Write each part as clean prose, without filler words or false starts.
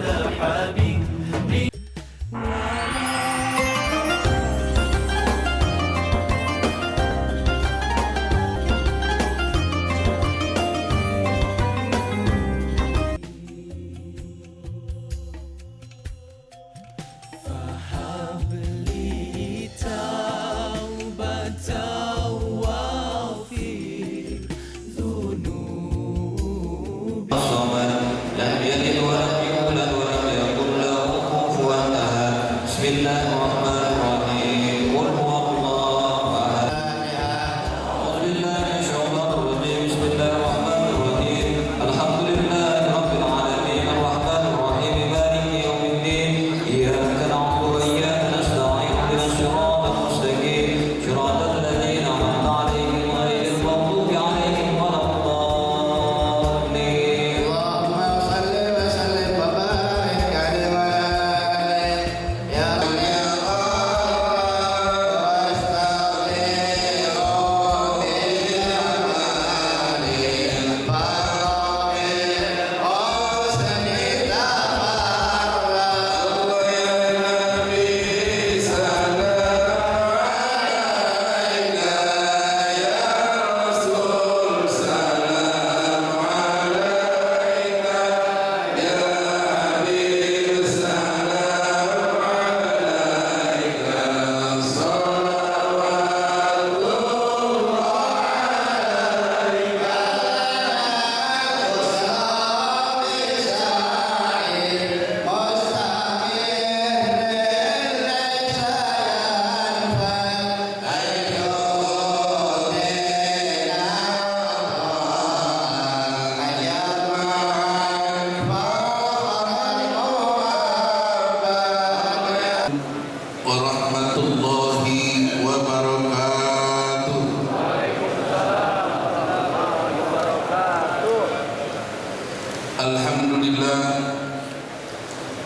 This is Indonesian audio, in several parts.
على حبيب.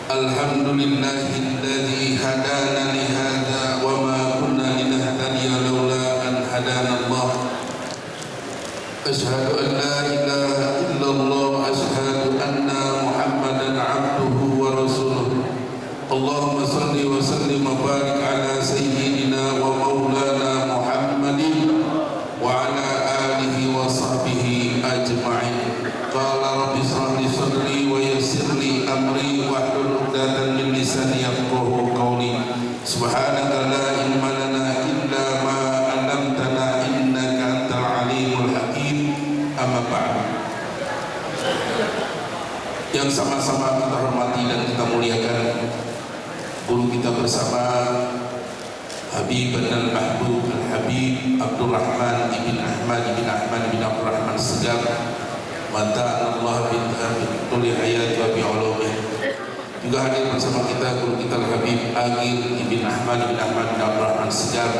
Alhamdulillahilladzi hadana li hadza wa ma kunna linahtadiya laula an hadana Allah. Asyhadu an la ilaha illallah wa asyhadu anna Muhammadan abduhu wa rasuluh. Allahumma salli wa sallim wa barik ala sayyidina wa maulana Muhammadin wa ala alihi wa sahbihi ajma'in. Qala rabbi shrah li sadri wa yassir li amri wahlul 'uqdatam min lisani yafqahu qawli. Subhanaka la ilma lana illa ma 'allamtana innaka antal alimul hakim. Amma ba'd. Yang sama-sama kita hormati dan kita muliakan guru kita bersama Habib al-Mahbub al-Habib Abdurrahman ibn Ahmad ibn Abdurrahman Segar mata Allah bin tuli hayat wa bi'ulumih. Juga hadir bersama kita guru kita Habib Agil ibn Ahmad bin Abdurrahman Segar,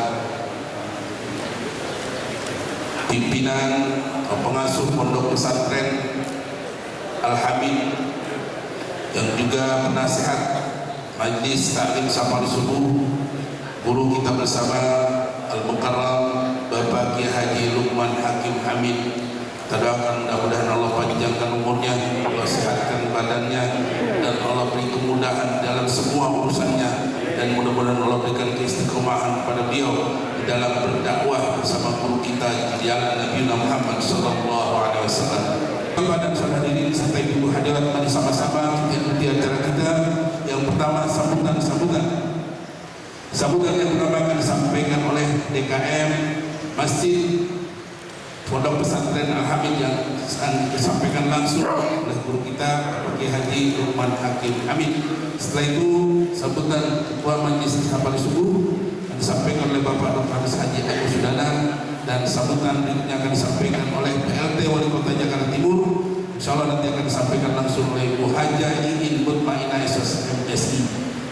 pimpinan pengasuh pondok pesantren Al-Hamid, yang juga penasihat Majlis Taklim Safar Subuh, guru kita bersama Al-Mukarram Bapak Kiai Haji Luqman Hakim Hamid. Kita doakan mudah-mudahan Allah panjangkan umurnya, Allah sehatkan badannya, dan Allah beri kemudahan dalam semua urusannya, dan mudah-mudahan Allah berikan keistiqomahan pada beliau di dalam berdakwah bersama guru kita di jalan Nabi Muhammad SAW. Bapak dan saudara hadirin serta ibu hadirat, mari sama-sama ikuti acara kita. Yang pertama sambutan yang pertama akan disampaikan oleh DKM Masjid Pondok Pesantren Al-Hamid, yang akan disampaikan langsung oleh guru kita Kiai Haji Luqman Hakim Hamid. Setelah itu sambutan Ketua Majelis Safar Subuh akan disampaikan oleh Bapak Dr. Haji Agus Sudana, dan sambutan berikutnya akan disampaikan oleh PLT Wali Kota Jakarta Timur. Insyaallah nanti akan disampaikan langsung oleh Bu Haja Iin Mutmainah MSI.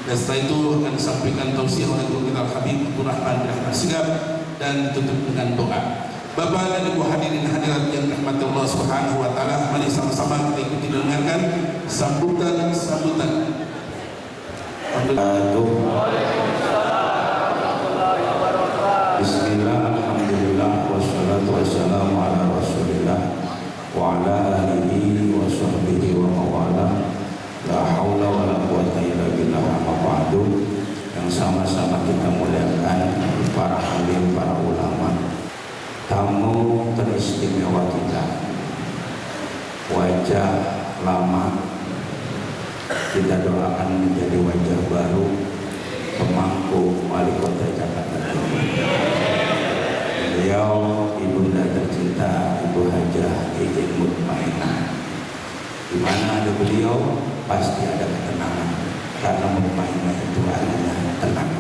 Dan setelah itu akan disampaikan tausiah oleh guru kita Habib Abdurrahman bin Ahmad Segar, dan tutup dengan doa. Bapak dan Ibu hadirin hadirat yang dirahmati Allah Subhanahu wa taala, mari sama-sama kita ikuti dan dengarkan sambutan. Bismillah, alhamdulillah, wassalatu wassalamu ala rasulillah wa ala alihi wa sahbihi wa mawala. La hawla wa istimewa kita. Wajah lama kita doakan menjadi wajah baru pemangku wali kota Jakarta Timur. Beliau ibunda tercinta Ibu Hajah Iin Mutmainah. Di mana ada beliau pasti ada ketenangan, karena Mutmainah itu artinya tenang.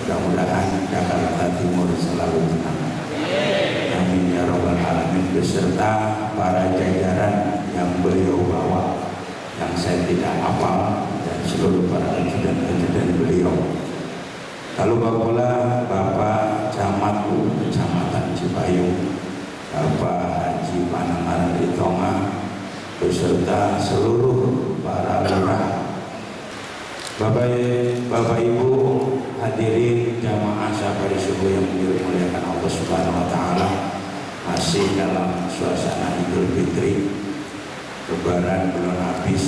Mudah-mudahan Jakarta Timur selalu tenang. Amin ya rabbal alamin, beserta para jajaran yang beliau bawa, yang saya tidak hafal, dan seluruh para ajudan-ajudan beliau. Lalu pula Bapak Camat Kecamatan Cipayung, Bapak Haji Panangaran Ritonga, beserta seluruh para lurah, Bapak Ibu hadirin jamaah safari subuh yang dimuliakan Allah Subhanahu wa taala, masih dalam suasana Idul Fitri, Lebaran belum habis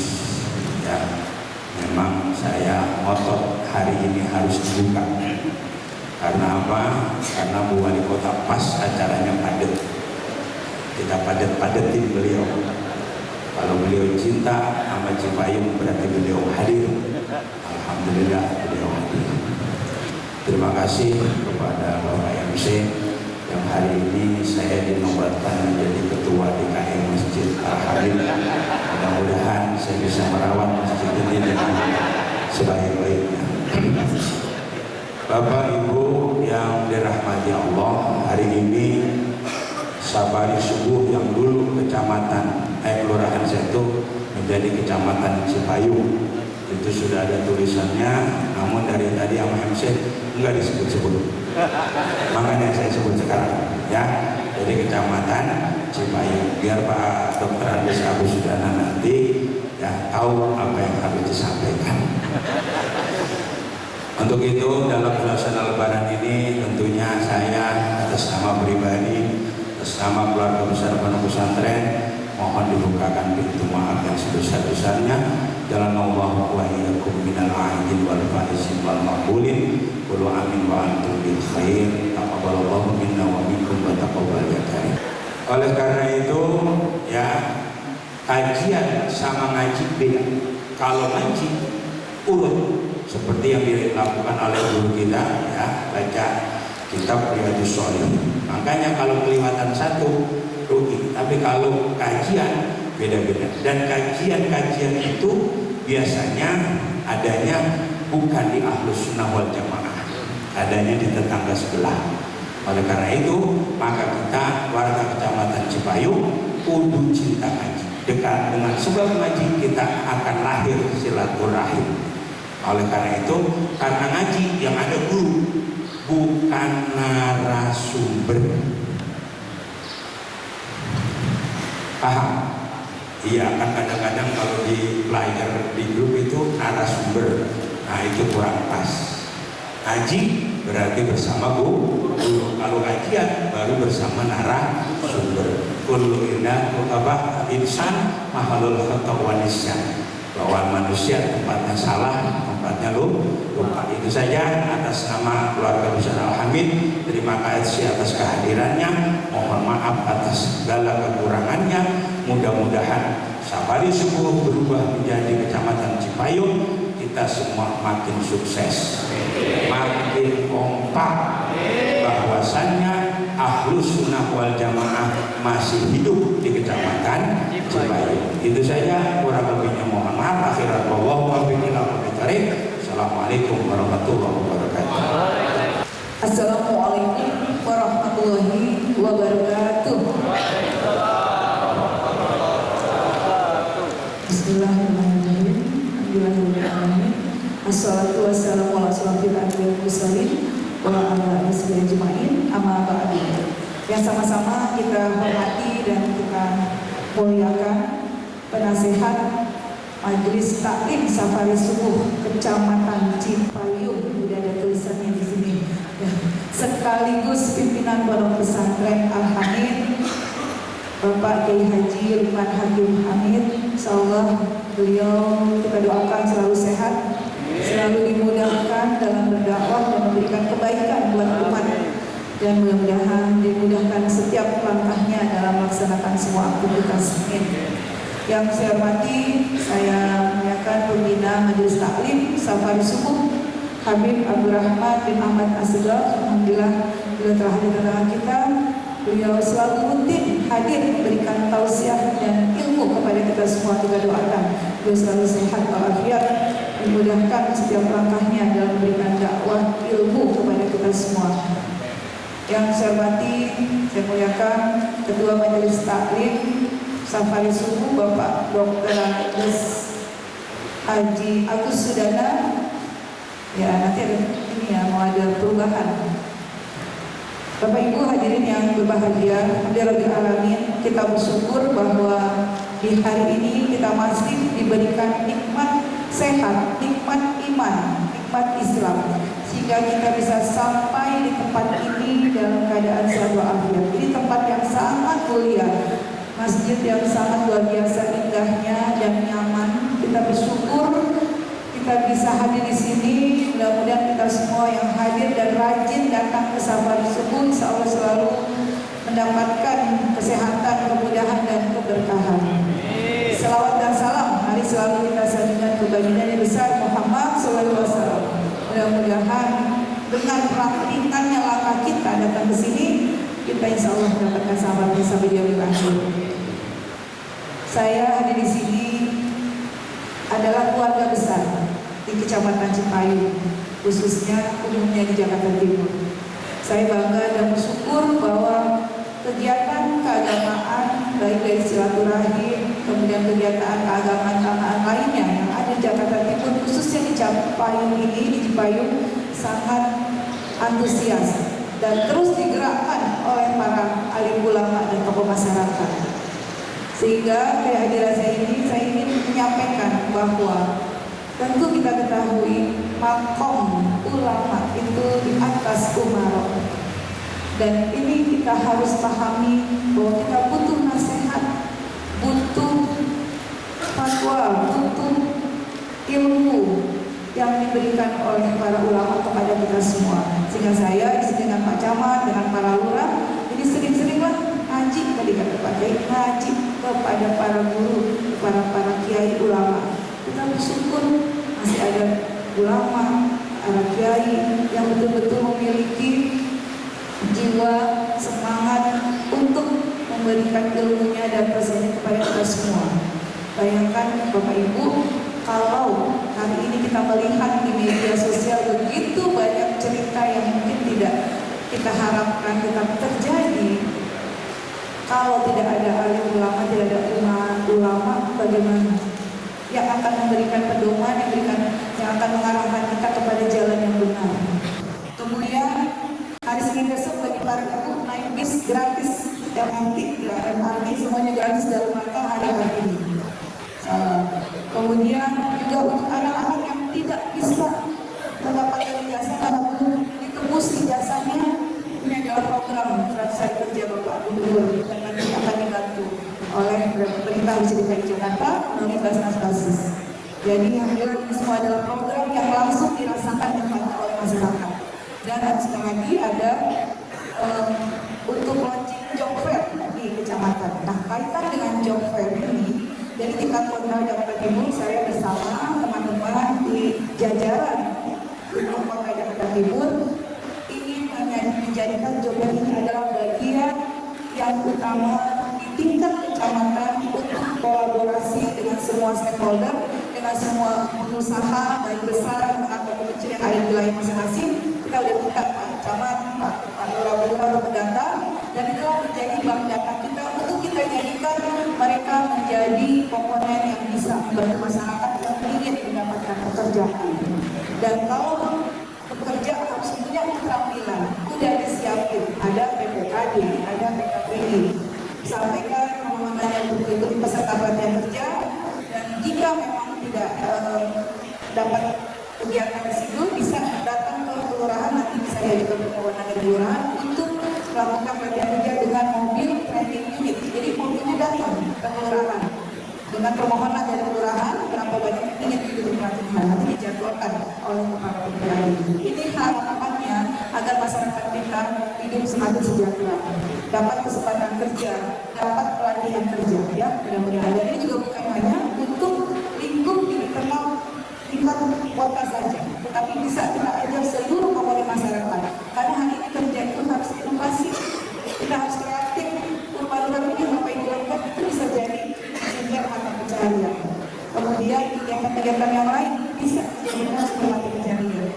ya. Memang saya ngotot hari ini harus dibuka. Karena apa? Karena Bu Wali Kota pas acaranya padat. Kita padat-padatin beliau. Kalau beliau cinta sama Cipayung berarti beliau hadir. Alhamdulillah beliau hadir. Terima kasih kepada Bapak MC yang hari ini saya dinobatkan menjadi ketua DKM Masjid Al-Habib. Mudah-mudahan saya bisa merawat masjid ini dengan sebaik-baiknya. Bapak Ibu yang dirahmati Allah, hari ini safari subuh yang dulu kelurahan Setu menjadi kecamatan Cipayung itu sudah ada tulisannya, namun dari tadi sama MC enggak disebut-sebut. Makanya saya sebut sekarang ya. Jadi kecamatan Cipayung, biar Pak Dr. Andes Abu Sudana nanti ya tahu apa yang harus disampaikan. Untuk itu dalam suasana Lebaran ini tentunya saya atas nama pribadi, atas nama keluarga besar Pondok Pesantren, mohon dibukakan pintu maaf yang sebesar-besarnya. Jalan Allah wa iyyakum minal aidin wal faizin wal maqbulin. Qul amin wa antum bil khair. Taqabbalallahu minna wa minkum wa taqabbal ya karim. Oleh karena itu ya, kajian sama ngaji beda. Kalau ngaji urut seperti yang dilakukan oleh guru kita ya, baca kitab Riyadhus Shalihin. Makanya kalau kelewatan satu rugi, tapi kalau kajian beda-beda. Dan kajian-kajian itu biasanya adanya bukan di Ahlus Sunnah wal Jamaah, adanya di tetangga sebelah. Oleh karena itu maka kita warga kecamatan Cipayung kudu cinta ngaji. Dekat dengan sebab ngaji kita akan lahir silaturahim. Oleh karena itu, karena ngaji yang ada guru bukan narasumber. Paham? Iya, kan kadang-kadang kalau di layar di grup itu narasumber. Nah itu kurang pas. Ngaji berarti bersama guru. Kalau kajian baru bersama narasumber. Kullu insan mahalul khata wa nisyan. Bahwa manusia tempatnya salah, tempatnya lupa. Itu saja atas nama keluarga besar Al-Hamid. Terima kasih atas kehadirannya. Mohon maaf atas segala kekurangannya. Mudah-mudahan safari subuh berubah menjadi kecamatan Cipayung. Kita semua makin sukses, makin kompak. Bahwasannya Ahlus Sunnah wal Jamaah masih hidup di kecamatan Cipayung. Itu saja, kurang lebihnya mohon maaf. Akhirat wallahu Assalamualaikum warahmatullahi wabarakatuh. Assalamualaikum warahmatullahi wabarakatuh. Bismillahirrahmanirrahim. Alhamdulillahirrahmanirrahim. Assalatu wassalamu ala asyrofil anbiya'i wal mursalin wa ala alihi ajmain. Amma ba'du. Yang sama-sama kita hormati dan kita muliakan penasihat Majelis Taklim Safari Subuh Kecamatan Cipayung, sudah ada tulisannya di sini. Ya. Sekaligus pimpinan Pondok Pesantren Al-Hamid, Bapak Kiai Haji Lukman Hakim Hamid. Insyaallah beliau kita doakan selalu sehat, selalu dimudahkan dalam berdakwah dan memberikan kebaikan buat umat. dan mudah-mudahan dimudahkan setiap langkahnya dalam melaksanakan semua aktivitas ini. Yang saya hormati, saya muliakan pembina Majelis Taklim Safari Subuh Habib Abdurrahman bin Ahmad Asegaf. Alhamdulillah beliau telah hadir di tengah kita. Beliau selalu rutin hadir memberikan tausiah dan ilmu kepada kita semua. Kita doakan beliau selalu sehat walafiat, dimudahkan setiap langkahnya dalam memberikan dakwah ilmu kepada kita semua. Yang saya hormati, saya muliakan Ketua Majelis Taklim Safari Subuh Bapak Dr. Andes Haji Agus Sudana. Ya, nanti ada ini ya, mau ada perubahan. Bapak Ibu hadirin yang berbahagia, Alhamdulillah alamin, kita bersyukur bahwa di hari ini kita masih diberikan nikmat sehat, nikmat iman, nikmat Islam, sehingga kita bisa sampai di tempat ini dalam keadaan sehat walafiat. Ini tempat yang sangat mulia, masjid yang sangat luar biasa indahnya dan nyaman. Kita bersyukur kita bisa hadir di sini. Mudah-mudahan kita semua yang hadir dan rajin datang ke Safari Subuh, insya Allah selalu mendapatkan kesehatan, kemudahan dan keberkahan. Selawat dan salam mari selalu kita sajikan ke baginda yang besar Muhammad SAW. Mudah-mudahan dengan praktikannya langkah kita datang ke sini, kita insya Allah mendapatkan sahabat sampai di akhir. Saya hadir di sini adalah keluarga besar di Kecamatan Cipayung, khususnya umumnya di Jakarta Timur. Saya bangga dan bersyukur bahwa kegiatan keagamaan baik dari silaturahim, kemudian kegiatan keagamaan lainnya yang ada di Jakarta Timur, khususnya di Cipayung ini, di Cipayung sangat antusias dan terus digerakkan oleh para alim ulama dan tokoh masyarakat. Sehingga kehadiran saya ini, saya ingin menyampaikan bahwa tentu kita ketahui makom ulama itu di atas umaro, dan ini kita harus pahami bahwa kita butuh nasihat, butuh fatwa, butuh ilmu yang diberikan oleh para ulama kepada kita semua. Sehingga saya dengan Pak Camat, dengan para lurah, ini sering-seringlah ngaji, tadi kata Pak Kiai, ngaji kepada para guru, para kiai ulama. Kita bersyukur masih ada ulama, para kiai yang betul-betul memiliki jiwa semangat untuk memberikan ilmunya dan pesannya kepada kita semua. Bayangkan Bapak Ibu, kalau hari ini kita melihat di media sosial begitu banyak cerita yang mungkin tidak kita harapkan tetap terjadi. Kalau tidak ada alim ulama, tidak ada ulama, bagaimana? Yang akan memberikan pedoman, yang akan mengarahkan kita kepada jalan yang benar. Kemudian hari Senin besok bagi para ibu naik bis gratis, MRT semuanya gratis dalam rangka hari ini. Kemudian juga untuk anak-anak yang tidak bisa mendapatkan ijazah karena belum ditebus ijazahnya, ini adalah program Praktisi Kerja Bapak Gubernur dan nanti akan dibantu oleh pemerintah DKI Jakarta melalui Basnas Basis. Jadi alhamdulillah ini semua adalah program yang langsung dirasakan oleh masyarakat. Dan sekali lagi ada untuk launching job fair di kecamatan. Nah, kaitan dengan job fair ini, dari tingkat kota Jakarta Timur, saya bersama teman-teman di jajaran Gunung Kota Jakarta Timur ingin menjadikan job fair ini adalah bagian yang utama di tingkat kecamatan untuk kolaborasi dengan semua stakeholder, dengan semua pengusaha baik besar atau kecil yang ada di wilayah masing-masing. Kita udah minta Pak Camat, Pak Lurah mendata, dan itu menjadi bank data kita untuk kita jadikan mereka menjadi komponen yang bisa membantu masyarakat yang ingin mendapatkan pekerjaan. Dan kalau bekerja harus punya keterampilan, udah disiapin, ada PPKD, ada PKPI, sampaikan pengumuman yang berikut peserta pelatihan kerja, dan jika memang tidak dapat kegiatan di situ, bisa datang ke kelurahan, nanti bisa diajukan permohonan dari kelurahan untuk melakukan pelatihan kerja dengan mobil training unit. Jadi mobilnya datang ke kelurahan dengan permohonan dari kelurahan, berapa banyak yang ingin ikut pelatihan, nanti dijadwalkan oleh para pekerja. Ini harapannya agar masyarakat kita tidak hidup semakin sejahtera, dapat kesempatan kerja, dapat pelatihan kerja, ya mudah-mudahan. Dan ini juga bukan hanya untuk lingkup di internal tingkat kota saja, tetapi bisa kita ajak seluruh komponen masyarakat. Karena hari ini kerja itu harus inovasi, kita harus kreatif. Baru-baru ini Bapak Ibu lakukan itu bisa jadi sumber mata pencaharian. Kemudian kegiatan-kegiatan yang lain bisa menjadi sumber mata pencaharian.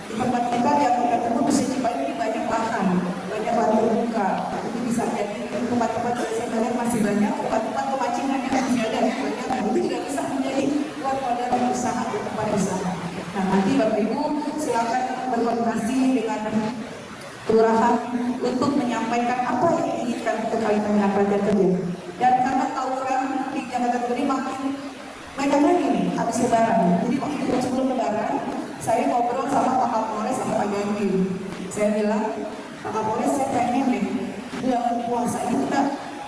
Di tempat kita di Kota Teguh bisa Cipayung ini banyak lahan, banyak lahan terbuka. Ini bisa jadi tempat-tempat yang saya lihat masih banyak, tempat-tempat pemancingan yang masih ada banyak. Nah, itu juga bisa menjadi buat modal usaha untuk tempat usaha. Nah, nanti Bapak Ibu silakan berkoordinasi dengan kelurahan untuk menyampaikan apa yang diinginkan untuk kalian menyampaikan kerja. Dan karena tawuran di Jakarta Timur ini makin mereka ini habis lebaran. Jadi waktu sebelum lebaran, saya ngobrol sama Pak Kapolres sama Pak Ganti. Saya bilang, Pak Kapolres, saya pengen deh bulan puasa itu kita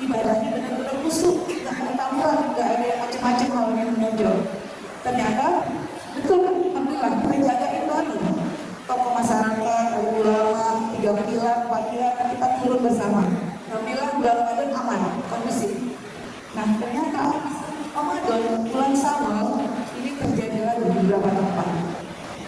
ibadahnya benar-benar khusyuk, nggak ada tawuran, nggak ada yang macam-macam hal yang menonjol. Ternyata betul, alhamdulillah kita jaga itu tokoh masyarakat, ulama, 3 pilar, 4 pilar, kita turun bersama. Alhamdulillah bulan Ramadan aman, kondusif. Nah ternyata Ramadan bulan Syawal ini terjadi lagi di beberapa tempat.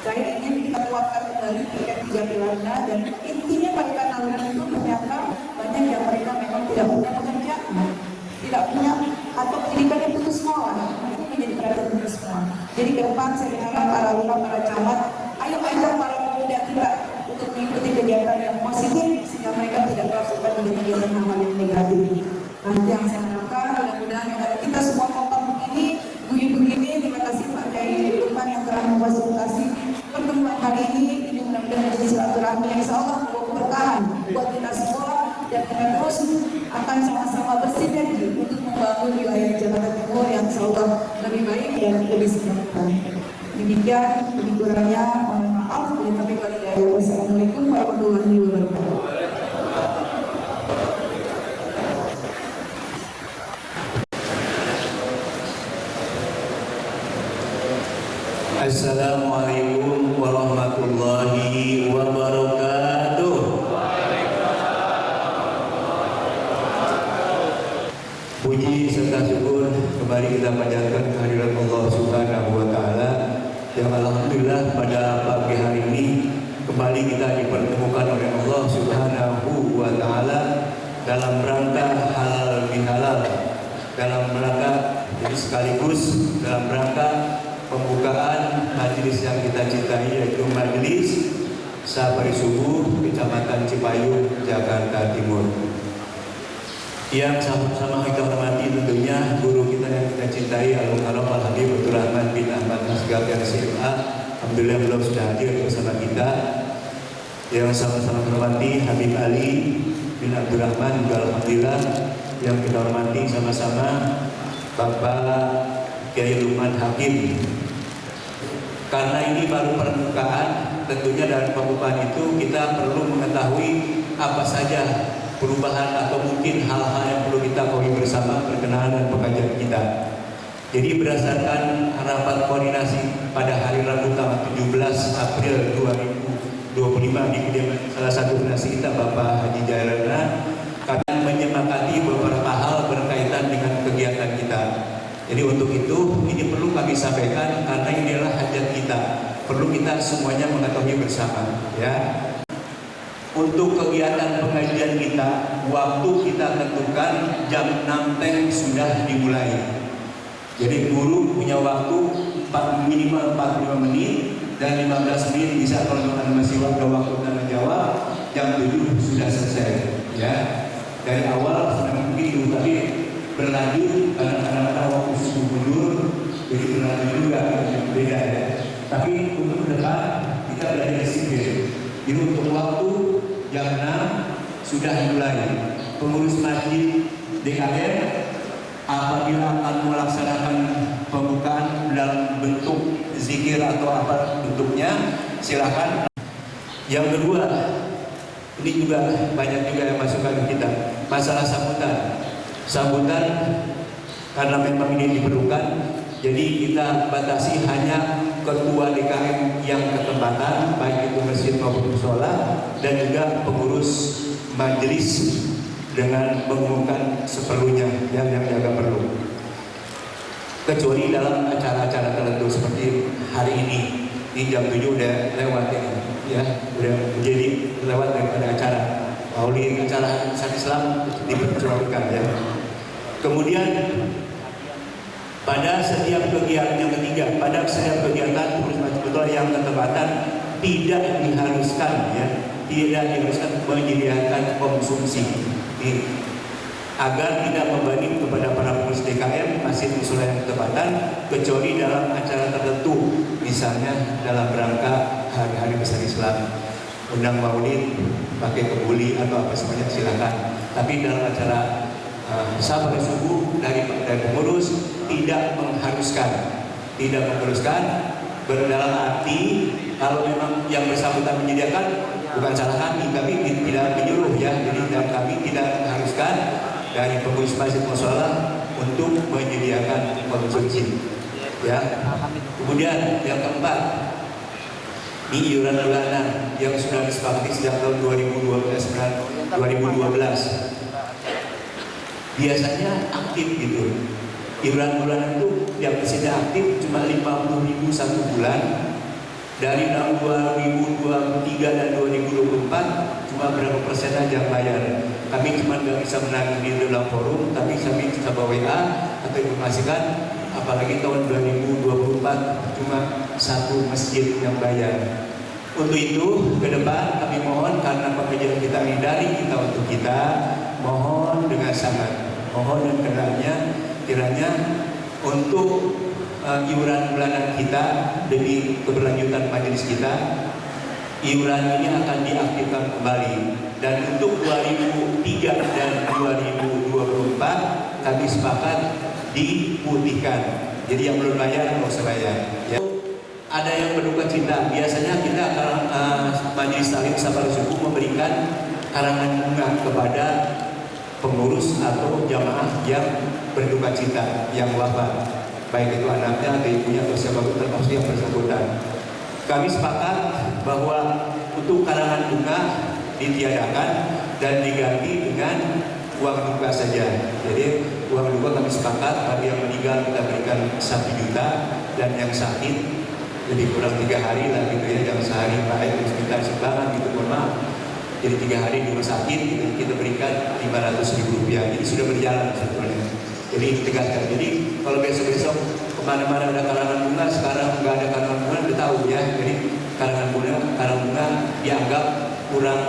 Saya ingin kita kuatkan kembali 3 pilarnya, dan intinya pada tawuran itu ternyata banyak yang mereka memang tidak punya pekerjaan, tidak punya atau pendidikan yang putus sekolah. Itu menjadi perhatian kita semua. Jadi ke depan saya berharap para lurah, para camat, ayo ajak para pemuda kita untuk mengikuti kegiatan yang positif sehingga mereka tidak melakukan kegiatan hal yang negatif. Nanti yang saya harapkan mudah-mudahan kita semua kompak begini, guyup begini. Terima kasih Pak Kiai Lukman yang telah memfasilitasi pertemuan hari ini. Ini mudah-mudahan menjadi silaturahmi yang insya Allah membawa keberkahan buat kita semua, dan kita terus akan sama-sama bersinergi untuk membangun wilayah Jakarta Timur yang insya Allah lebih baik dan lebih sejahtera. Demikian, lebih kurangnya mohon maaf. Wassalamualaikum warahmatullahi wabarakatuh. Assalamualaikum warahmatullahi wabarakatuh. Puji serta syukur kembali kita panjatkan kehadirat Allah Subhanahu wa Ta'ala, yang alhamdulillah pada pagi hari ini kembali kita dipertemukan oleh Allah Subhanahu wa Ta'ala dalam rangka halal bihalal, dalam rangka sekaligus dalam rangka pembukaan majelis yang kita cintai, yaitu majelis Sabari Subuh Kecamatan Cipayung, Jakarta Timur. Yang sama-sama kita hormati tentunya guru kita yang kita cintai, Al-Mukarram Al-Habib Abdul Rahman bin Ahmad Masgab yang SMA. Alhamdulillah beliau sudah hadir bersama kita. Yang sama-sama hormati Habib Ali bin Abdul Rahman juga alhamdulillah. Yang kita hormati sama-sama Bapak Kiai Lukman Hakim. Karena ini baru permukaan, tentunya dalam pembukaan itu kita perlu mengetahui apa saja perubahan atau mungkin hal-hal yang perlu kita ketahui bersama berkenaan dengan pengajian kita. Jadi berdasarkan rapat koordinasi pada hari Rabu tanggal 17 April 2025 di kediaman salah satu donasi kita Bapak Haji Jairana, kami menyepakati beberapa hal berkaitan dengan kegiatan kita. Jadi untuk itu ini perlu kami sampaikan karena ini adalah hajat kita, perlu kita semuanya mengetahui bersama, ya. Untuk kegiatan pengajian kita, waktu kita tentukan jam 6 teng sudah dimulai. Jadi guru punya waktu minimal 45 menit dan 15 menit bisa kalau masih waktu tanya jawab, jam 7 sudah selesai, ya. Dari awal sedang begitu, tapi berlanjut kadang-kadang waktu subuh mundur, jadi berlanjut juga beda, ya. Tapi untuk ke depan kita belajar disiplin. Jadi untuk waktu jam 6 sudah dimulai. Pengurus masjid DKM apabila akan melaksanakan pembukaan dalam bentuk zikir atau apa bentuknya, silakan. Yang kedua, ini juga banyak juga yang masukkan ke kita, masalah sambutan. Sambutan karena memang ini diperlukan, jadi kita batasi hanya ketua DKM yang ketempatan, baik itu masjid maupun musola, dan juga pengurus majelis dengan mengumumkan seperlunya yang agak perlu. Kecuali dalam acara-acara tertentu seperti hari ini di jam 7 udah lewat ini, ya udah menjadi lewat daripada acara maulid, acara umat Islam diperjuangkan ya. Kemudian pada setiap kegiatan yang ketiga, pada setiap kegiatan pengurus Majelis yang ketempatan tidak diharuskan ya, tidak diharuskan menyediakan konsumsi agar tidak membanding kepada para pengurus DKM Masjid Musola yang ketempatan kecuali dalam acara tertentu, misalnya dalam rangka hari-hari besar Islam, undang maulid, pakai kebuli atau apa semuanya silakan. Tapi dalam acara sahabat subuh dari pengurus tidak mengharuskan, dalam arti kalau memang yang bersangkutan menyediakan bukan salah kami tidak menyuruh ya, jadi kami tidak haruskan dari pengurus Masjid Musola untuk menyediakan konsumsi ya. Kemudian yang keempat, di iuran bulanan yang sudah disepakati sejak tahun 2012 biasanya aktif gitu. Iuran bulanan itu yang biasanya aktif cuma 50.000 satu bulan. Dari tahun 2023 dan 2024 cuma berapa persen aja yang bayar. Kami cuma nggak bisa menagih di dalam forum, tapi kami bisa bawa WA atau informasikan. Apalagi tahun 2024 cuma satu masjid yang bayar. Untuk itu ke depan kami mohon, karena pekerjaan kita ini dari kita untuk kita, mohon dengan sangat mohon dan kiranya untuk iuran bulanan kita demi keberlanjutan majelis kita, iuran ini akan diaktifkan kembali. Dan untuk 2003 dan 2024 kami sepakat diputihkan. Jadi yang belum bayar nggak usah bayar. Ya. Ada yang berduka cita. Biasanya kita majelis taklim sahabat subuh memberikan karangan bunga kepada pengurus atau jamaah yang berduka cita, yang wafat, baik itu anaknya atau ibunya atau siapapun termasuk yang bersangkutan. Kami sepakat bahwa untuk karangan bunga ditiadakan dan diganti dengan uang duka saja. Jadi uang duka kami sepakat bagi yang meninggal kita berikan 1 juta, dan yang sakit lebih kurang 3 hari lah gitu ya, yang sehari baik hospital sumbangan gitu, mohon maaf. Jadi 3 hari di rumah sakit kita berikan 500.000 rupiah. Jadi sudah berjalan sebetulnya. Jadi ditegaskan. Jadi kalau besok-besok kemana-mana ada karangan bunga, sekarang nggak ada karangan bunga, udah tahu ya. Jadi karangan bunga dianggap kurang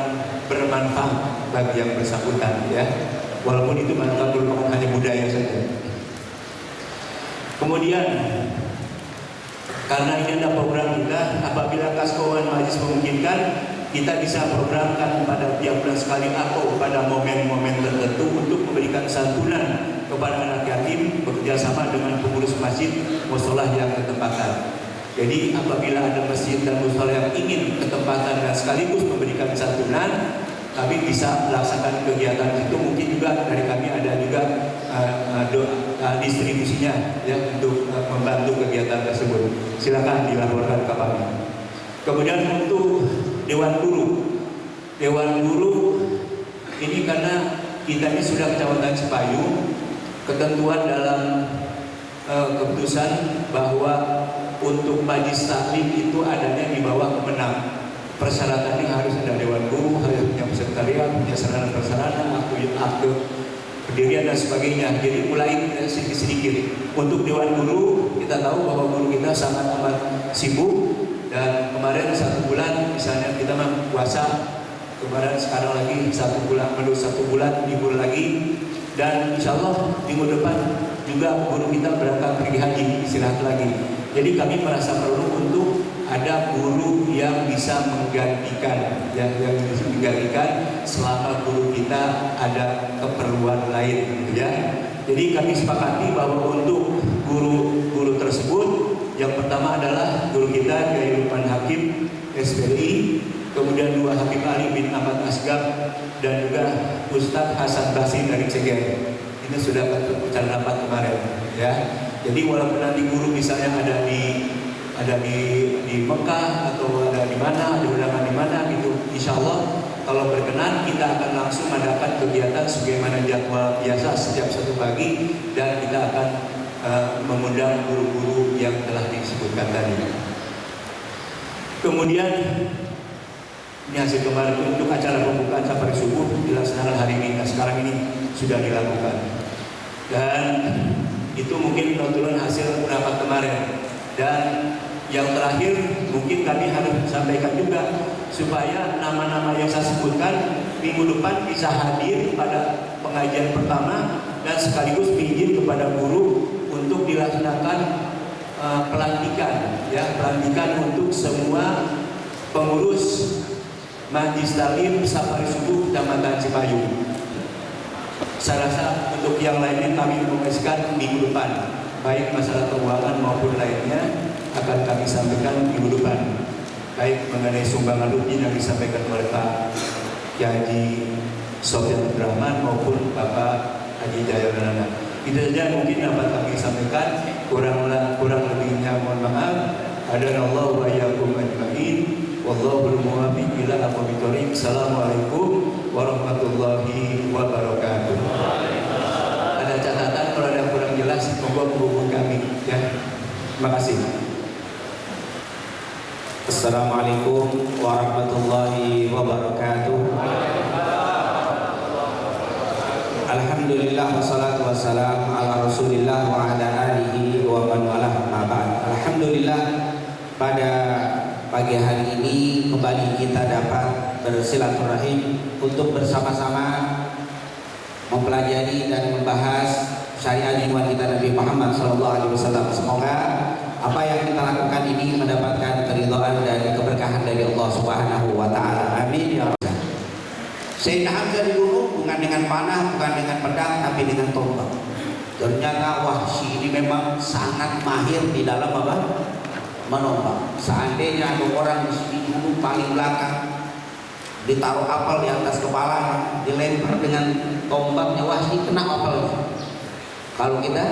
bermanfaat bagi yang bersangkutan ya. Walaupun itu manfaat merupakan hanya budaya saja. Kemudian karena ini ada program kita, apabila kas keuangan majelis memungkinkan, kita bisa programkan pada tiap bulan sekali atau pada momen-momen tertentu untuk memberikan santunan kepada anak yatim bekerja sama dengan pengurus masjid musola yang ketempatan. Jadi apabila ada masjid dan musola yang ingin ketempatan dan sekaligus memberikan santunan, kami bisa melaksanakan kegiatan itu. Mungkin juga dari kami ada juga distribusinya ya untuk membantu kegiatan tersebut. Silakan dilaporkan ke kami. Kemudian untuk Dewan Guru ini karena kita ini sudah Kecamatan Cipayung, ketentuan dalam keputusan bahwa untuk majelis taklim itu adanya di bawah Kemenang. Persyaratannya harus ada Dewan Guru, harus punya sekretariat, punya sarana prasarana, akte pendirian dan sebagainya. Jadi mulai sedikit-sedikit. Untuk Dewan Guru kita tahu bahwa guru kita sangat amat sibuk. Dan kemarin 1 bulan misalnya kita puasa, kemarin sekarang lagi 1 bulan, baru 1 bulan libur lagi, dan insya Allah minggu depan juga guru kita berangkat pergi haji, istirahat lagi. Jadi kami merasa perlu untuk ada guru yang bisa menggantikan, yang bisa menggantikan selama guru kita ada keperluan lain, gitu ya. Jadi kami sepakati bahwa untuk guru-guru tersebut, yang pertama adalah guru kita Kiai Lukman Hakim SPI, kemudian 2 Habib Ali bin Ahmad Asgab, dan juga Ustadz Hasan Basri dari Ceger. Ini sudah bicara rapat kemarin, ya. Jadi walaupun nanti guru misalnya ada di Mekah atau ada di mana, ada undangan di mana gitu, insya Allah kalau berkenan kita akan langsung mengadakan kegiatan sebagaimana jadwal biasa setiap satu pagi, dan kita akan mengundang guru-guru yang telah disebutkan tadi. Kemudian ini hasil kemarin untuk acara pembukaan safari subuh dilaksanakan hari ini. Sekarang ini sudah dilakukan, dan itu mungkin notulen hasil rapat kemarin. Dan yang terakhir mungkin kami harus sampaikan juga supaya nama-nama yang saya sebutkan minggu depan bisa hadir pada pengajian pertama, dan sekaligus izin kepada guru untuk dilaksanakan pelantikan, ya, pelantikan untuk semua pengurus Majlis Taklim Safari Subuh Kecamatan Cipayung. Saya rasa untuk yang lainnya kami mempromosikan minggu depan, baik masalah keuangan maupun lainnya akan kami sampaikan minggu depan, baik mengenai sumbangan rutin yang disampaikan oleh Pak Haji Sofyan Abdurrahman maupun Bapak Haji Jayananda. Itu saja mungkin dapat kami sampaikan, kurang lebihnya mohon maaf. Hadanallahu wa iyyakum ajmain. Wallahul muwaffiq ila aqwamit thoriq. Assalamualaikum warahmatullahi wabarakatuh. Ada catatan kalau ada kurang jelas monggo hubungi kami, ya. Terima kasih. Assalamualaikum warahmatullahi wabarakatuh. Alhamdulillah wassalatu wassalamu ala Rasulillah wa ala alihi wa man walah, ma ba'd. Alhamdulillah, pada pagi hari ini kembali kita dapat bersilaturahim untuk bersama-sama mempelajari dan membahas syariat junjungan kita Nabi Muhammad SAW. Semoga apa yang kita lakukan ini mendapatkan keridhaan dan keberkahan dari Allah Subhanahu wa taala. Amin ya rabbal alamin. Sayyidina Hamzah dibunuh bukan dengan panah, bukan dengan pedang, tapi dengan tombak. Ternyata Wahsy ini memang sangat mahir di dalam apa? Menombak. Seandainya ada orang dibunuh paling belakang, ditaruh apel di atas kepala, dilempar dengan tombaknya, Wahsy kena apelnya. Kalau kita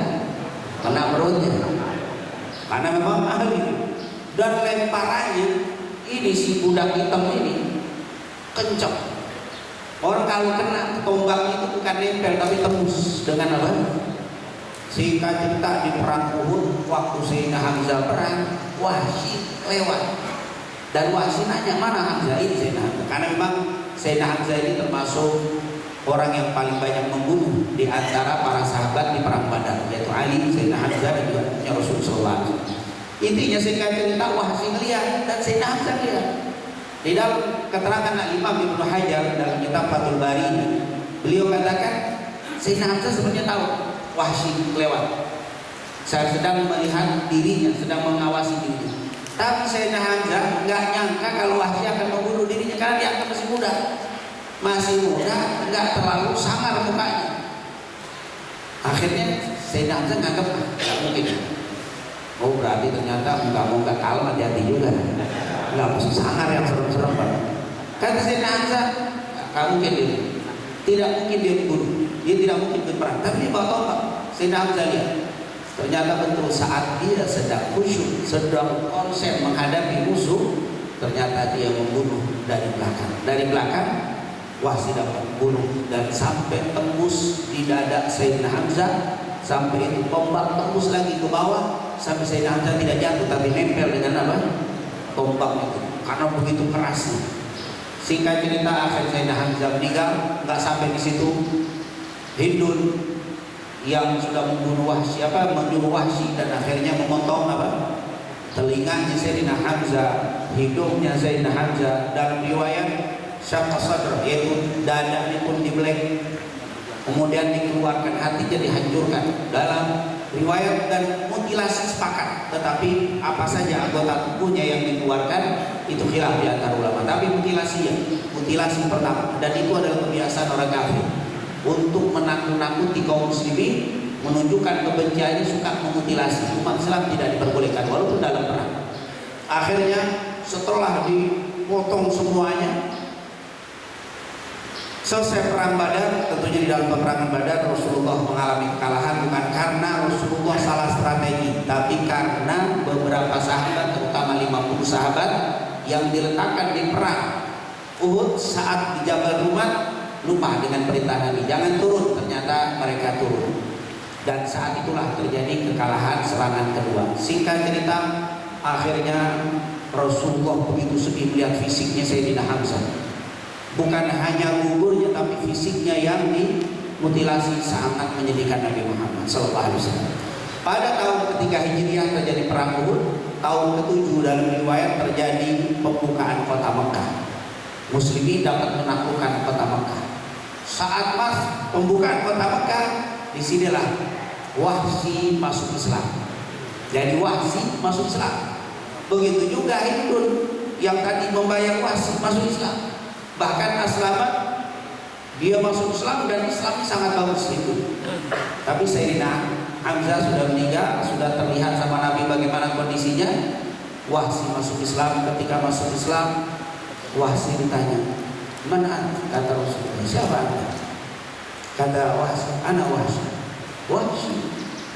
kena perutnya, karena memang ahli. Dan lemparannya ini si budak hitam ini kencang. Orang kalau kena tombak itu bukan nempel tapi tembus dengan apa? Singkat cerita di perang Uhud, waktu Sayyidina Hamzah perang, Wahsy lewat. Dan Wahsy nanya, mana Hamzah ini Sayyidina Hamzah? Karena memang Sayyidina Hamzah ini termasuk orang yang paling banyak membunuh di antara para sahabat di perang Badar, yaitu Ali, Sayyidina Hamzah, dan juga Rasulullah SAW. Intinya singkat cerita, Wahsy melihat dan Sayyidina Hamzah melihat. Di dalam keterangan Imam Ibnu Hajar dalam kitab Fathul Bari, beliau katakan Sayyidina Hamzah sebenarnya tahu Wahsy lewat. Saya sedang melihat dirinya, sedang mengawasi dirinya. Tapi Sayyidina Hamzah nggak nyangka kalau Wahsy akan membunuh dirinya karena dia masih muda. Masih muda, nggak terlalu sangar mukanya. Akhirnya Sayyidina Hamzah nganggap nggak mungkin. Oh berarti ternyata muka-muka kalem, hati-hati juga. Nggak mesti sangar yang serem-serem banget. Kata Sayyidina Hamzah, nggak mungkin dia. Tidak mungkin dia membunuh. Dia tidak mungkin berperang. Tapi dia bawa tombak. Sayyidina Hamzah lihat. Ternyata betul saat dia sedang khusyuk, sedang konsen menghadapi musuh, ternyata dia membunuh dari belakang. Dari belakang, Wahsy dapat membunuh dan sampai tembus di dada Sayyidina Hamzah. Sampai itu tombak tembus lagi ke bawah, sampai Sayyidina Hamzah tidak jatuh tapi nempel dengan apa? Tombak itu. Karena begitu kerasnya. Singkat cerita, akhir Sayyidina Hamzah meninggal. Nggak sampai di situ, Hindun yang sudah membunuh Wahsy, menyuruh Wahsy dan akhirnya memotong telinganya Sayyidina Hamzah, hidungnya Sayyidina Hamzah. Dalam riwayat syaqqa sadr, yaitu dadanya pun dibelek, kemudian dikeluarkan, hatinya dihancurkan. Dalam riwayat dan mutilasi sepakat, tetapi apa saja anggota tubuhnya yang dikeluarkan itu khilaf di antara ulama. Tapi mutilasi pertama, dan itu adalah kebiasaan orang kafir untuk menakut-nakuti kaum muslimin, menunjukkan kebenciannya, suka memutilasi. Umat Islam tidak diperbolehkan walaupun dalam perang. Akhirnya setelah dipotong semuanya, selesai perang Badar. Tentunya di dalam peperangan Badar Rasulullah mengalami kekalahan bukan karena Rasulullah salah strategi, tapi karena beberapa sahabat, terutama 50 sahabat yang diletakkan di perang Uhud saat di Jabal Rumat lupa dengan perintah Nabi, jangan turun, ternyata mereka turun. Dan saat itulah terjadi kekalahan serangan kedua. Singkat cerita, akhirnya Rasulullah begitu sedih melihat fisiknya Sayyidina Hamzah. Bukan hanya gugurnya, tapi fisiknya yang dimutilasi sangat menyedihkan Nabi Muhammad SAW. Pada tahun ketiga Hijriah terjadi perang Uhud. Tahun ke-7 dalam riwayat terjadi pembukaan kota Mekah. Muslimin dapat menaklukkan kota Mekah. Saat pembukaan kota Mekah, disinilah Wahsy masuk Islam. Jadi Wahsy masuk Islam. Begitu juga Hindun yang tadi membayar Wahsy masuk Islam. Bahkan Aslamat dia masuk Islam dan Islamnya sangat bagus itu. Tapi Sayyidina Hamzah sudah meninggal, sudah terlihat sama Nabi bagaimana kondisinya. Wahsy masuk Islam. Ketika masuk Islam, Wahsy ditanya, "Man kata Rasulullah, siapa anda?" Kata Wahsy, "Ana Wahsy." Wahsy.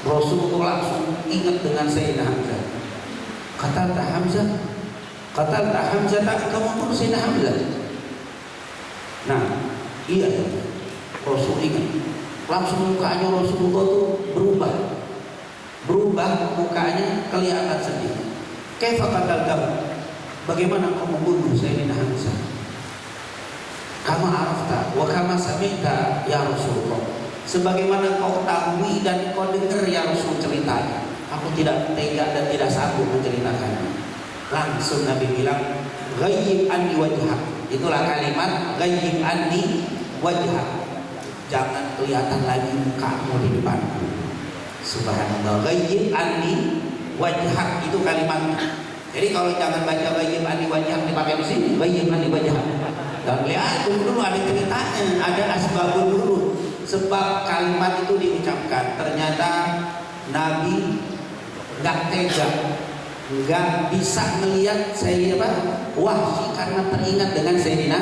Rasulullah langsung ingat dengan Sayyidina Hamzah. Kata Hamzah, tak kamu bunuh Sayyidina Hamzah? Nah, iya ya. Rasul ingat. Langsung mukanya Rasulullah tuh berubah mukanya, kelihatan sedih. Kaifa qataltahu? Bagaimana kamu bunuh Sayyidina Hamzah? Kama arafta wa kama sami'ta ya Rasulullah. Sebagaimana kau ketahui dan kau dengar ya Rasul ceritanya. Aku tidak tega dan tidak sanggup menceritakannya. Langsung Nabi bilang, ghayyib anni wajhak. Itulah kalimat ghayyib anni wajhak. Jangan kelihatan lagi mukamu di depanku. Subhanallah. Ghayyib anni wajhak itu kalimatnya. Jadi kalau jangan baca ghayyib anni wajhak dipakai di sini, ghayyib anni wajhak. Dan lihat dulu ada ceritanya, ada asbabun dulu. Sebab kalimat itu diucapkan, ternyata Nabi nggak tega, nggak bisa melihat Wahsy karena teringat dengan Sayyidina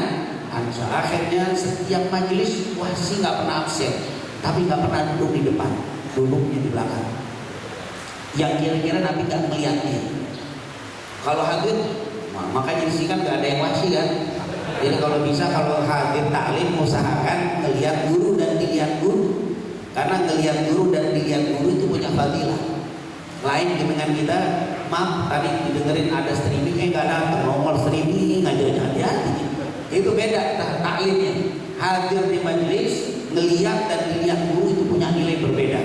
Hamzah. Akhirnya setiap majelis Wahsy nggak pernah absen, tapi nggak pernah duduk di depan, duduknya di belakang. Yang kira-kira Nabi nggak melihatnya. Kalau hadir, makanya di sini kan nggak ada yang Wahsy kan. Jadi kalau bisa, kalau hadir taklim usahakan ngelihat guru dan dilihat guru, karena ngelihat guru dan dilihat guru itu punya fadilah. Lain dengan kita, maaf tadi didengerin ada streaming, nggak datang, nomor streaming ngajarnya hati-hati. Itu beda taklimnya. Hadir di majelis, ngelihat dan dilihat guru itu punya nilai berbeda.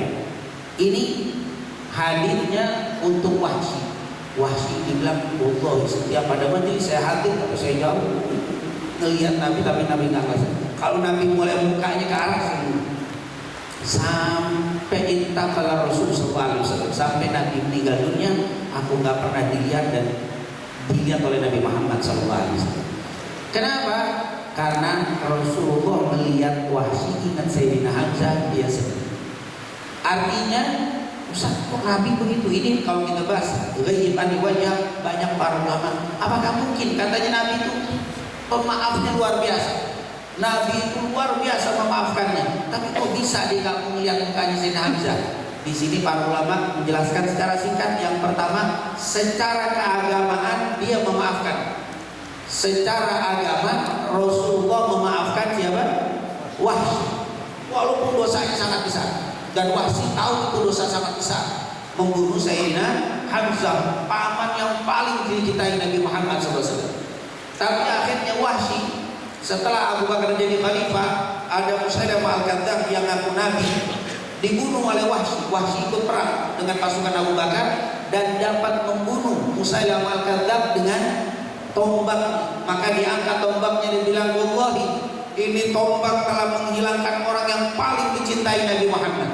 Ini hadirnya untuk Wahsy. Wahsy dibilang, Allah setiap pada majelis saya hadir, tapi saya jauh. Ngelihat Nabi tapi Nabi nggak ngasih. Kalau Nabi mulai mukanya ke arah sini, sampai intaqala Rasul sallallahu alaihi wasallam, sampai Nabi meninggal dunia, aku nggak pernah dilihat dan dilihat oleh Nabi Muhammad sallallahu alaihi wasallam. Kenapa? Karena Rasulullah melihat Wahsy ingat Sayyidina Hamzah, dia sedih. Artinya, Ustaz, kok Nabi begitu? Ini kalau kita bahas ghayyib anni wajhak, banyak para ulama. Apakah mungkin katanya Nabi itu pemaafnya luar biasa? Nabi itu luar biasa memaafkannya. Tapi kok bisa dia nggak melihat mukanya Sayyidina Hamzah? Di sini para ulama menjelaskan secara singkat. Yang pertama, secara keagamaan dia memaafkan. Secara agama Rasulullah memaafkan siapa? Wahsy. Walaupun dosanya sangat besar. Dan Wahsy tahu itu dosa sangat besar. Membunuh Sayyidina Hamzah, paman yang paling dicintai Nabi Muhammad SAW. Tapi akhirnya Wahsy, setelah Abu Bakar jadi khalifah, ada Musailamah al-Kadzdzab yang ngaku Nabi, dibunuh oleh Wahsy. Wahsy ikut perang dengan pasukan Abu Bakar dan dapat membunuh Musailamah al-Kadzdzab dengan tombak. Maka diangkat tombaknya dan bilang, wallahi ini tombak telah menghilangkan orang yang paling dicintai Nabi Muhammad.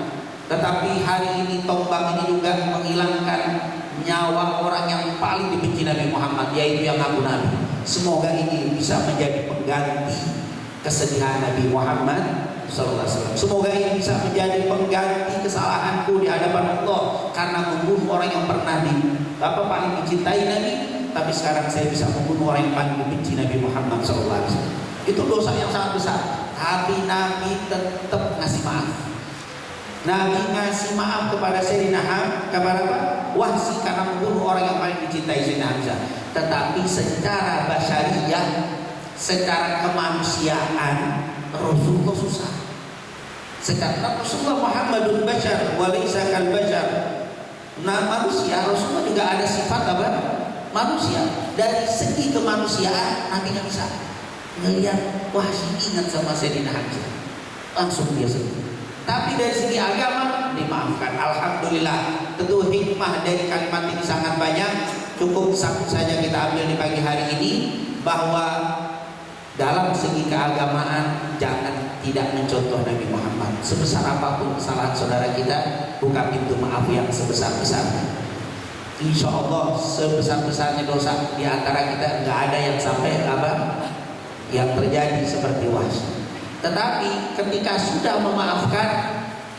Tetapi hari ini tombak ini juga menghilangkan nyawa orang yang paling dibenci Nabi Muhammad, yaitu yang ngaku Nabi. Semoga ini bisa menjadi pengganti kesedihan Nabi Muhammad SAW. Semoga ini bisa menjadi pengganti kesalahanku di hadapan Allah karena membunuh orang yang pernah paling dicintai Nabi, tapi sekarang saya bisa membunuh orang yang paling dibenci Nabi Muhammad SAW. Itu dosa yang sangat besar. Tapi Nabi tetap ngasih maaf. Nabi ngasih maaf kepada Sayyidina Wahsy karena membunuh orang yang paling dicintai Sayyidina Hamzah. Tetapi secara basyariyah, secara kemanusiaan Rasul kok susah. Secara Rasulullah Muhammadun bashar walaysa kal bashar. Nah, manusia Rasulullah juga ada sifat apa? Manusia. Dari segi kemanusiaan Nabi nggak bisa ngelihat wah sih ingat sama Sayyidina Hamzah, langsung dia sedih. Tapi dari segi agama dimaafkan, alhamdulillah. Tentu hikmah dari kalimat ini sangat banyak. Cukup satu saja kita ambil di pagi hari ini, bahwa dalam segi keagamaan jangan tidak mencontoh Nabi Muhammad. Sebesar apapun kesalahan saudara kita, buka pintu maaf yang sebesar-besarnya. Insya Allah sebesar-besarnya dosa di antara kita nggak ada yang sampai apa yang terjadi seperti Wahsy. Tetapi ketika sudah memaafkan,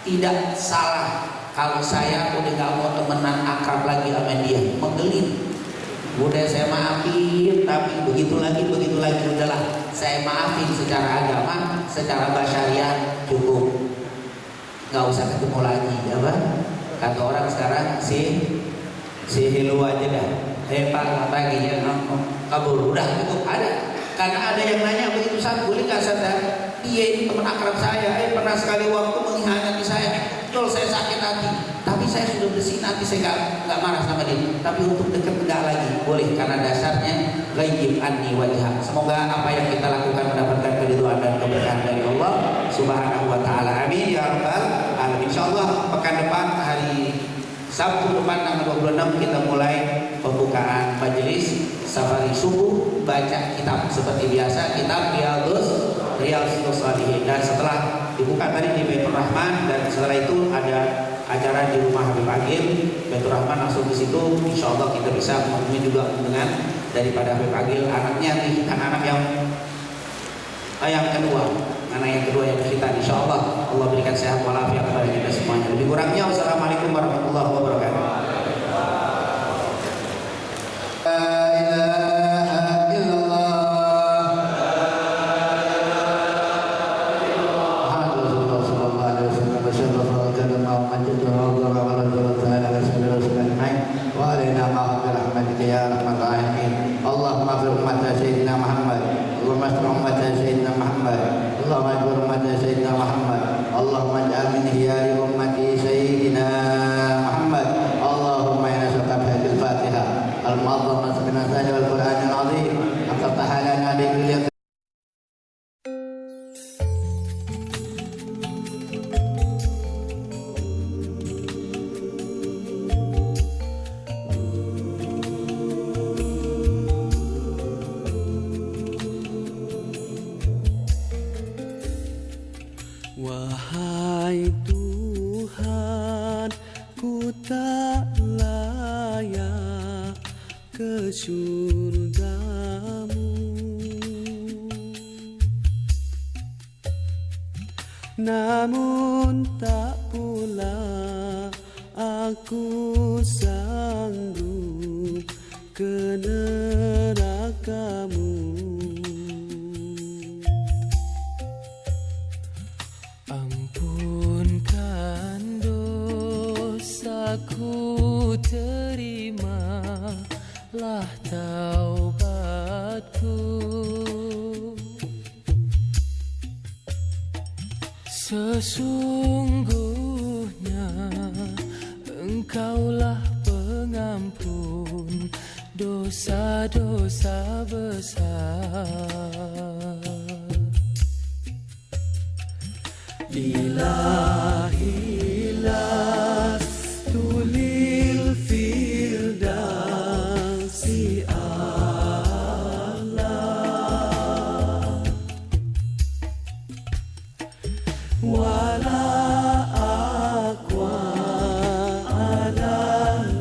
tidak salah kalau saya udah nggak mau temenan akrab lagi sama dia, menggelit. Udah saya maafin, tapi begitu lagi, udahlah saya maafin secara agama, secara basyariah cukup, nggak usah ketemu lagi, apa? Kata orang sekarang si hello aja dah. Pak pagi ya, kabur, udah cukup ada. Karena ada yang nanya begitu, saat boleh nggak sadar? Dia ini teman akrab saya, pernah sekali waktu mengkhianati saya. Betul, saya sakit hati, tapi saya sudah bersih nanti, saya nggak marah sama dia. Tapi untuk dekat enggak lagi, boleh, karena dasarnya ghaib anni wajah. Semoga apa yang kita lakukan mendapatkan keridhaan dan keberkahan dari Allah Subhanahu wa taala. Amin ya rabbal alamin. Insyaallah pekan depan hari Sabtu depan tanggal 26 kita mulai pembukaan majelis safari subuh, baca kitab seperti biasa, kitab Riyadhus Shalihin. Dan setelah dibuka tadi di Baitur Rahman, dan setelah itu ada acara di rumah Habib Agil Baitur Rahman, langsung di situ insya Allah kita bisa menemui juga dengan daripada Habib Agil, anaknya nih, kan anak yang kedua yang kita, insya Allah Allah berikan sehat walafiat kepada kita semuanya. Lebih kurangnya wassalamualaikum warahmatullahi wabarakatuh. Allahumma ij'al min khiyari ummati sayyidina Muhammad. Allahumma inna nas'aluka al-Fatihah al-mu'azzamah sabina sajda wal Qur'anil azim. Aftah lana bi kulli Wahai Tuhan, ku tak layak ke surgamu, namun tak pula aku sanggup ke nerakamu. Ampunkan dosaku, terimalah taubatku. Sesungguhnya Engkaulah pengampun dosa-dosa besar. Ilahilah tulil firdausi Allah, wala aqwa ala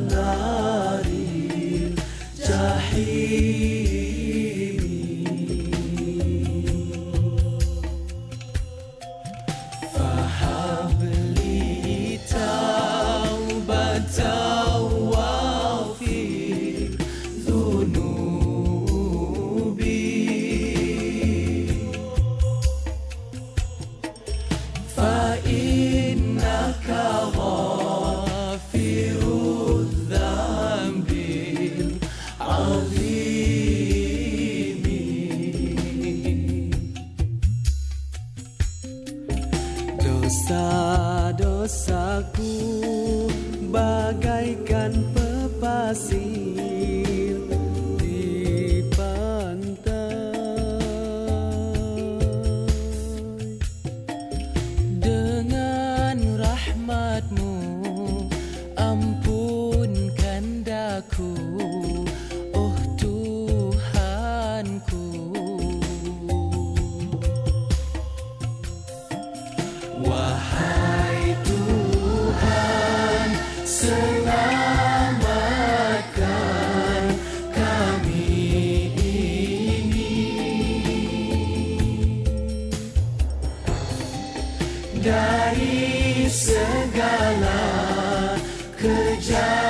naril jahim. Habli dari segala kejahatan.